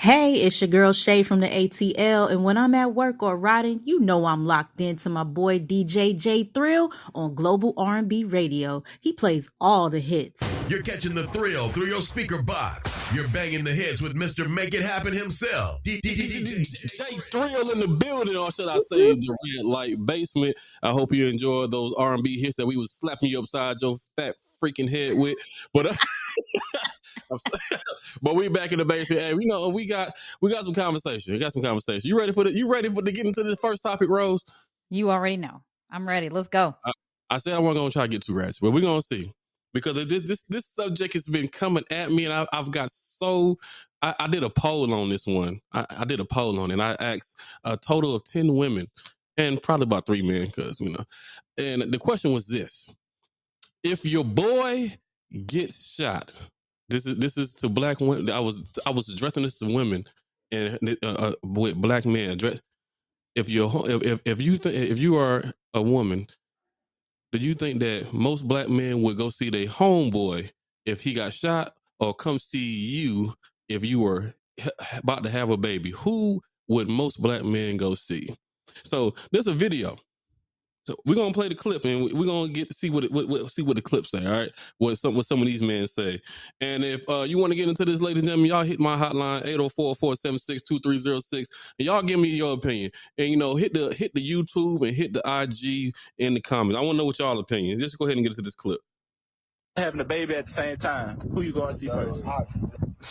Hey, it's your girl Shay from the ATL, and when I'm at work or riding, you know I'm locked into my boy DJ J Thrill on Global R&B Radio. He plays all the hits. You're catching the thrill through your speaker box. You're banging the hits with Mr. Make It Happen himself. DJ Thrill in the building, or should I say the Red Light Basement. I hope you enjoyed those R&B hits that we was slapping you upside your fat freaking head with. But but we back in the basement. Hey, we got some conversation. You ready for to get into the first topic, Rose? You already know. I'm ready. Let's go. I said I wasn't gonna try to get too ratchet, but we're gonna see. Because this subject has been coming at me, and I've got so I did a poll on this one. I did a poll on it, and I asked a total of 10 women and probably about 3 men, because and the question was this: if your boy gets shot, this is to black women. I was addressing this to women and with black men. If you are a woman, do you think that most black men would go see their homeboy if he got shot, or come see you if you were about to have a baby? Who would most black men go see? So there's a video. So we're gonna play the clip, and we're gonna get to see what the clip say. All right, what some of these men say. And if you want to get into this, ladies and gentlemen, y'all hit my hotline 804-476-2306, and y'all give me your opinion. And hit the YouTube and hit the IG in the comments. I want to know what y'all opinion. Just go ahead and get into this clip. Having a baby at the same time, who you gonna see first?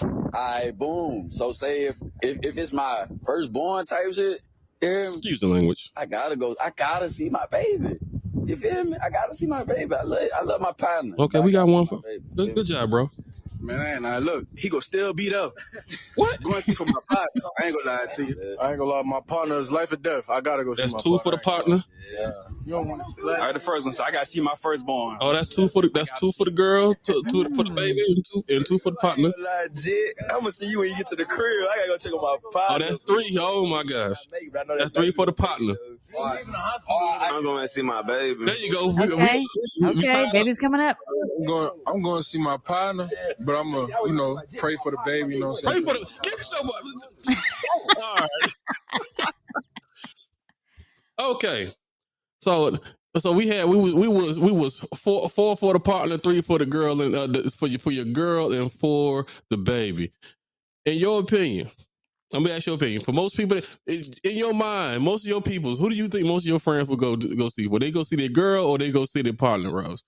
Alright, boom. So say if it's my firstborn type shit. Excuse the language. I gotta see my baby. You feel me? I gotta see my baby. I love my partner. Okay, we got one for good job, bro. Man, look, he gonna still beat up. What? Going to see for my partner. I ain't gonna lie to you. I ain't gonna lie. My partner is life or death. I gotta go see my partner. That's 2 for the partner. Yeah. You don't want to see. All right, the first one. So I gotta see my firstborn. Oh, that's 2 for the girl, 2 for the baby, and 2 for the partner. I'm gonna see you when you get to the crib. I gotta go check on my partner. Oh, that's 3. Oh my gosh. That's 3 for the partner. I'm going to see my baby. There you go. Okay, baby's coming up. I'm going to see my partner, but I'm gonna, pray for the baby. You know what I'm saying? Pray for the. Get some. All right. Okay. So we was 4 for the partner, 3 for the girl, and for your girl, and 4 the baby. In your opinion, let me ask your opinion. For most people, in your mind, most of your people, who do you think most of your friends would go see? Would they go see their girl, or they go see their partner, Rose?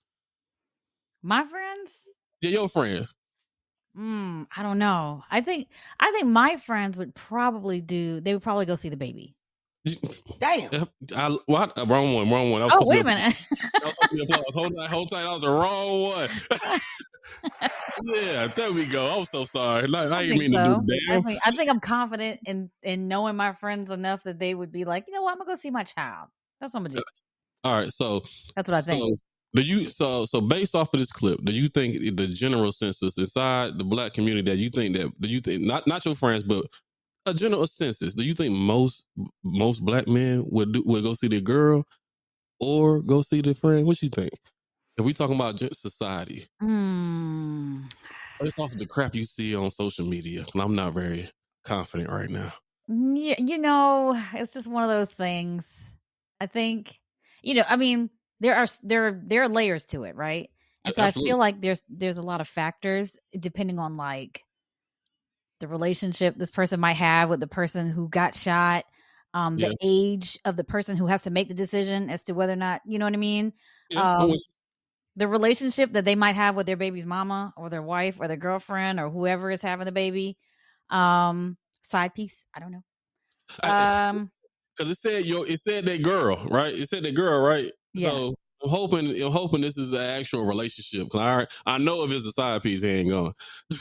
My friends? Yeah, your friends. I don't know. I think my friends would probably go see the baby. Damn. What? Wrong one. Oh, wait a minute. Hold tight. That was the wrong one. Yeah, there we go. I'm so sorry. I didn't mean to do damn. I think I'm confident in knowing my friends enough that they would be like, you know what, I'm gonna go see my child. That's what I'm gonna do. All right, so that's what I think. So based off of this clip, do you think the general census inside the black community do you think not your friends, but a general census, do you think most black men would go see their girl or go see their friend? What you think? If we talking about society, based off of the crap you see on social media, I'm not very confident right now. Yeah, it's just one of those things. I think, I mean, there are layers to it, right? And so absolutely. I feel like there's a lot of factors depending on like the relationship this person might have with the person who got shot, the age of the person who has to make the decision as to whether or not, you know what I mean? Yeah, the relationship that they might have with their baby's mama or their wife or their girlfriend or whoever is having the baby. Side piece. I don't know. Because it said that girl, right? It said that girl, right? Yeah. So I'm hoping this is an actual relationship. Cause I know if it's a side piece, he ain't going.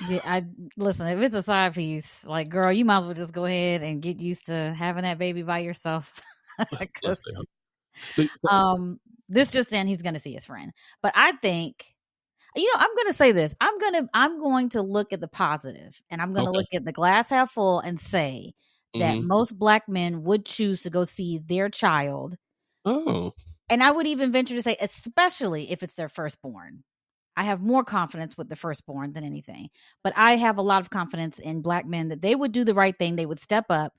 Yeah, listen. If it's a side piece, like, girl, you might as well just go ahead and get used to having that baby by yourself. This just in, he's going to see his friend. But I think, I'm going to say this. I'm going to look at the positive, and I'm going to look at the glass half full and say that most black men would choose to go see their child. Oh. And I would even venture to say, especially if it's their firstborn. I have more confidence with the firstborn than anything. But I have a lot of confidence in Black men that they would do the right thing. They would step up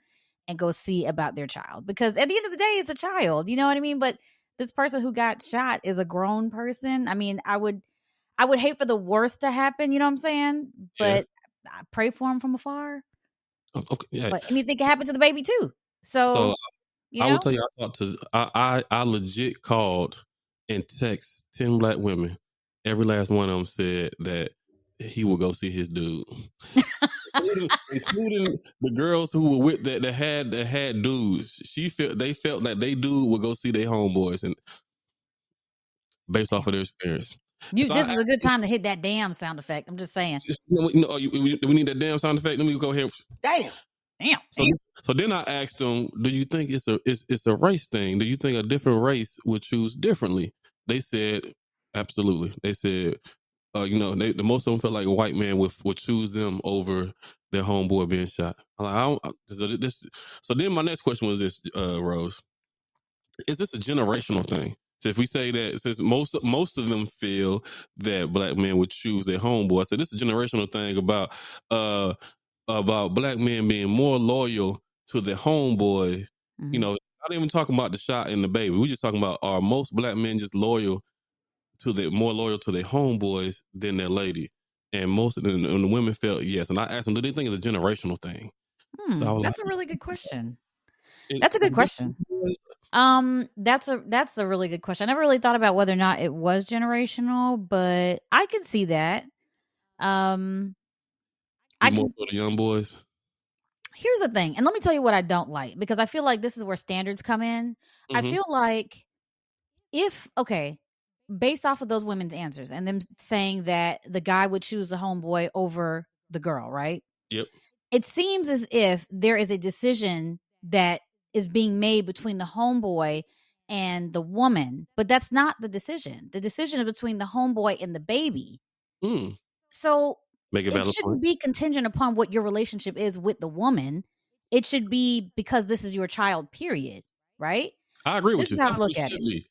and go see about their child, because at the end of the day, it's a child. You know what I mean? But this person who got shot is a grown person. I mean, I would hate for the worst to happen. You know what I'm saying? But I pray for him from afar. Okay, yeah. But anything can happen to the baby too. So I will tell you, I legit called and text 10 Black women. Every last one of them said that he would go see his dude, including the girls who were with that had dudes. They felt that they dude would go see their homeboys, and based off of their experience. This is a good time to hit that damn sound effect. I'm just saying. We need that damn sound effect. Let me go ahead. Damn. So then I asked them, do you think it's a race thing? Do you think a different race would choose differently? They said, absolutely. They said, the most of them felt like a white man would choose them over their homeboy being shot. I'm like, so then my next question was this, Rose. Is this a generational thing? So if we say that, since most of them feel that Black men would choose their homeboy, so this is a generational thing about Black men being more loyal to their homeboys. Mm-hmm. Not even talking about the shot and the baby. We're just talking about, are most Black men just more loyal to their homeboys than their lady? And most of them, and the women felt yes. And I asked them, do they think it's a generational thing? So that's a really good question. That's a good question. That's a really good question. I never really thought about whether or not it was generational, but I can see that. More for the young boys. Here's the thing, and let me tell you what I don't like, because I feel like this is where standards come in. Mm-hmm. I feel like based off of those women's answers and them saying that the guy would choose the homeboy over the girl, right? Yep. It seems as if there is a decision that is being made between the homeboy and the woman, but that's not the decision. The decision is between the homeboy and the baby. So it shouldn't be contingent upon what your relationship is with the woman. It should be because this is your child, period. Right? I agree with you. This is how I look at it.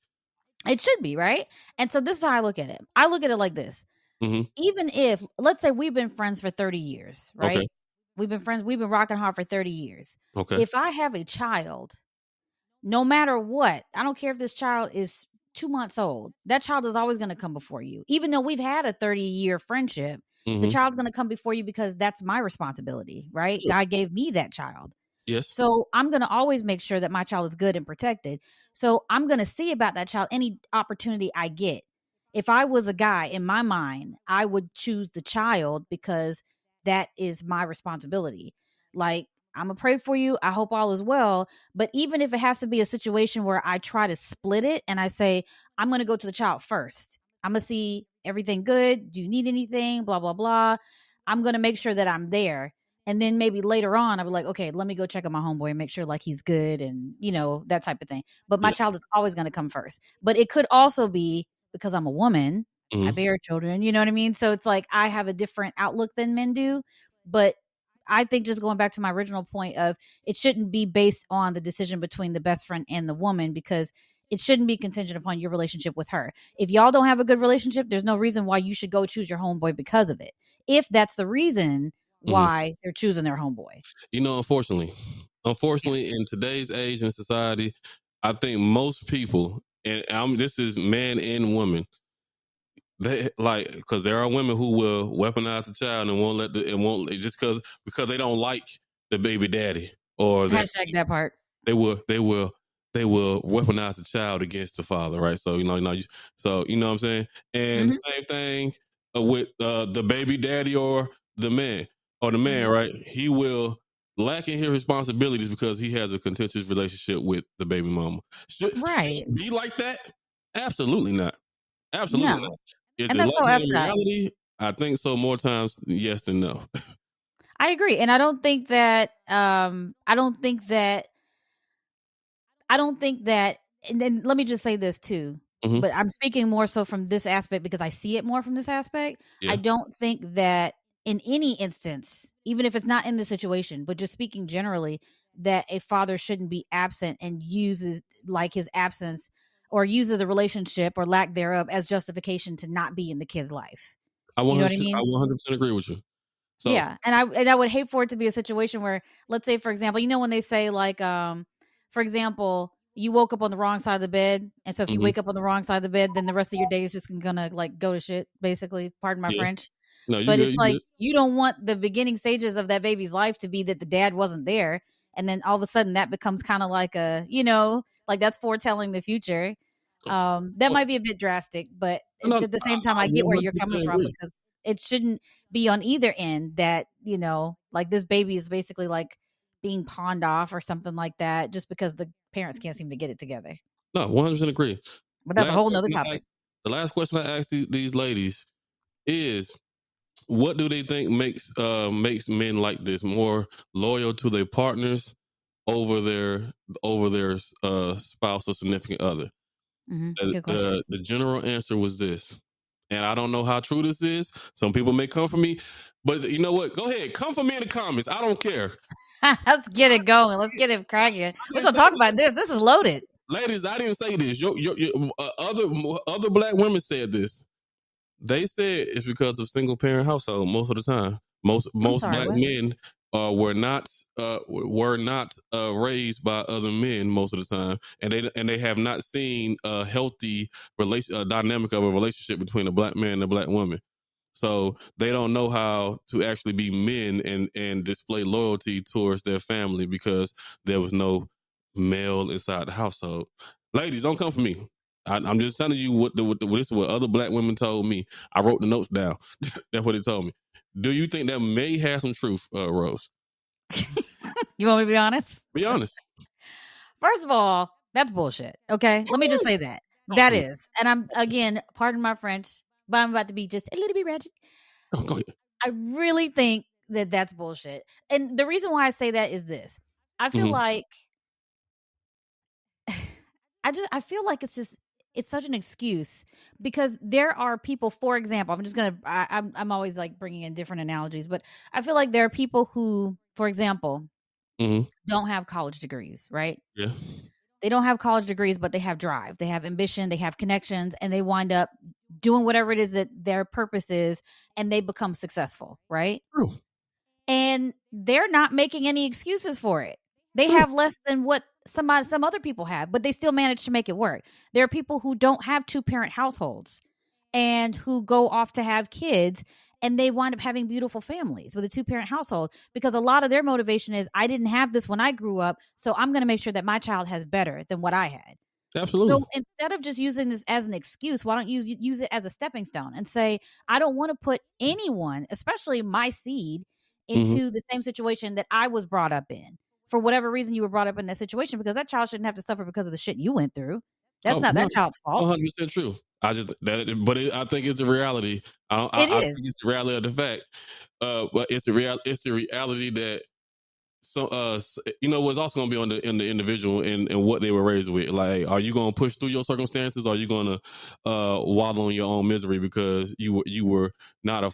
It should be, right? And so this is how I look at it. I look at it like this. Mm-hmm. Even if, let's say we've been friends for 30 years, right? Okay. We've been friends. We've been rocking hard for 30 years. Okay. If I have a child, no matter what, I don't care if this child is 2 months old, that child is always going to come before you. Even though we've had a 30-year friendship, the child's going to come before you because that's my responsibility, right? Sure. God gave me that child. Yes. So I'm going to always make sure that my child is good and protected. So I'm going to see about that child any opportunity I get. If I was a guy, in my mind, I would choose the child because that is my responsibility. Like, I'm going to pray for you. I hope all is well. But even if it has to be a situation where I try to split it and I say, I'm going to go to the child first. I'm going to see everything good. Do you need anything? Blah, blah, blah. I'm going to make sure that I'm there. And then maybe later on, I'll be like, okay, let me go check on my homeboy and make sure like he's good and, that type of thing. But my child is always going to come first. But it could also be because I'm a woman. I bear children, you know what I mean? So it's like I have a different outlook than men do. But I think just going back to my original point of it shouldn't be based on the decision between the best friend and the woman, because it shouldn't be contingent upon your relationship with her. If y'all don't have a good relationship, there's no reason why you should go choose your homeboy because of it. If that's the reason why they're choosing their homeboy. Unfortunately, in today's age and society, I think most people, and this is man and woman, they because there are women who will weaponize the child and won't just because they don't like the baby daddy or hashtag that part. They will weaponize the child against the father, right? So you know what I'm saying. And same thing with the baby daddy or the man. Or the man, right? He will lack in his responsibilities because he has a contentious relationship with the baby mama. Should be like that? Absolutely not. Absolutely not. Is and it that's so in reality? I think so. More times, yes than no. I agree, and I don't think that. And then let me just say this too. But I'm speaking more so from this aspect because I see it more from this aspect. Yeah. I don't think that in any instance, even if it's not in the situation, but just speaking generally, that a father shouldn't be absent and uses like his absence or uses the relationship or lack thereof as justification to not be in the kid's life. I 100% agree with you. So yeah, and I would hate for it to be a situation where, let's say, for example, when they say like, for example, you woke up on the wrong side of the bed, and so if you wake up on the wrong side of the bed, then the rest of your day is just gonna like go to shit, basically. Pardon my French. No, but it's like you don't want the beginning stages of that baby's life to be that the dad wasn't there, and then all of a sudden that becomes kind of like a, like that's foretelling the future. That might be a bit drastic, but at the same time, I get where you're coming from, because it shouldn't be on either end that, like this baby is basically like being pawned off or something like that just because the parents can't seem to get it together. No, 100% agree. But that's a whole nother topic. The last question I asked these ladies is, what do they think makes men like this more loyal to their partners over their spouse or significant other? The general answer was this. And I don't know how true this is. Some people may come for me, but you know what? Go ahead. Come for me in the comments. I don't care. Let's get it going. Let's get it cracking. We're going to talk about this. This is loaded. Ladies, I didn't say this. Other black women said this. They said it's because of single parent household most of the time. Most black men were not raised by other men most of the time, and they have not seen a healthy dynamic of a relationship between a black man and a black woman. So they don't know how to actually be men and display loyalty towards their family because there was no male inside the household. Ladies, don't come for me. I'm just telling you this is what other black women told me. I wrote the notes down. That's what they told me. Do you think that may have some truth, Rose? You want me to be honest? Be honest. First of all, that's bullshit. Okay, let me just say that. That is, and I'm, again, pardon my French, but I'm about to be just a little bit ratchet. Oh, go ahead. I really think that that's bullshit, and the reason why I say that is this: I feel like I feel like it's such an excuse, because there are people, for example, I'm always like bringing in different analogies, but I feel like there are people who, for example, don't have college degrees, right? Yeah. They don't have college degrees, but they have drive, they have ambition, they have connections, and they wind up doing whatever it is that their purpose is, and they become successful, right? True. And they're not making any excuses for it. They have less than what some other people have, but they still manage to make it work. There are people who don't have 2-parent households and who go off to have kids, and they wind up having beautiful families with a 2-parent household, because a lot of their motivation is, I didn't have this when I grew up, so I'm going to make sure that my child has better than what I had. Absolutely. So instead of just using this as an excuse, why don't you use it as a stepping stone and say, I don't want to put anyone, especially my seed, into the same situation that I was brought up in. For whatever reason you were brought up in that situation, because that child shouldn't have to suffer because of the shit you went through. That's not that child's fault. 100% true. I think it's a reality. I think it's the reality of the fact. But it's the reality that what's also going to be on the individual and what they were raised with. Like, are you going to push through your circumstances, or are you going to wallow in your own misery because you were not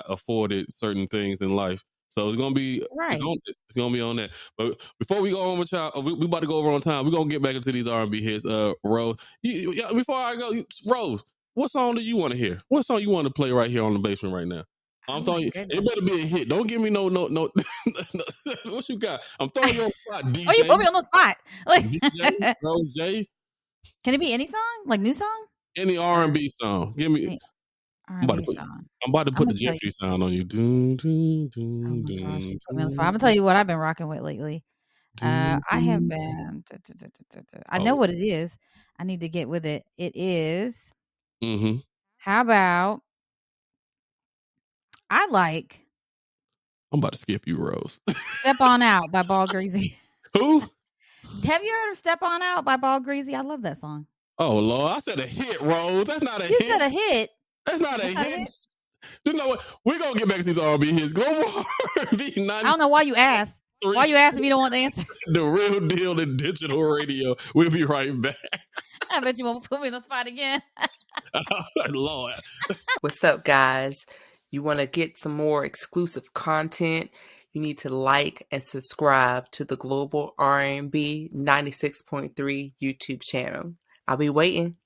afforded certain things in life? So it's gonna be right. It's gonna be on that. But before we go on with y'all, we about to go over on time. We're gonna get back into these R&B hits. Rose, before I go, Rose, what song do you want to hear? What song you want to play right here on the basement right now? I'm throwing you. It better be a hit. Don't give me no. What you got? I'm throwing you on the spot. DJ. Oh, you put me on the spot. DJ, Rose J. Can it be any song? Like new song? Any R&B song. Give me. I'm about to put the Gentry sound on you. I'm gonna tell you what I've been rocking with lately. I have been. I know what it is. I need to get with it. It is. How about? I like. I'm about to skip you, Rose. Step On Out by Ball Greasy. Who? Have you heard of Step On Out by Ball Greasy? I love that song. Oh Lord, I said a hit, Rose. That's not a hit. You said a hit. That's not a hit. You know what? We're going to get back to these R&B hits. Global R&B 90. I don't know why you asked. Why you asked if you don't want the answer? The Real Deal in Digital Radio. We'll be right back. I bet you won't put me in the spot again. Lord. What's up, guys? You want to get some more exclusive content? you need to like and subscribe to the Global R&B 96.3 YouTube channel. I'll be waiting.